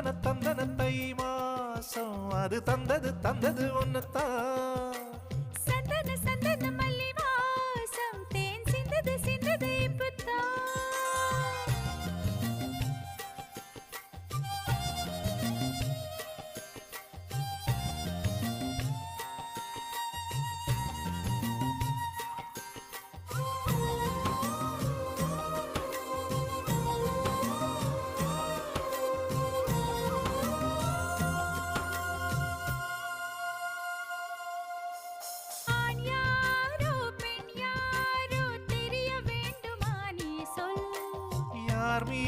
தந்தன தந்தன தை மாசம் அது தந்தது தந்தது ஒன்னத்தான். சந்தன சந்தன மல்லி வாசம் தேன் சிந்தது சிந்தது இப்பத்தான். ஆண் யாரோ பெண் யாரோ தெரிய வேண்டுமா நீ சொல். யார் மீ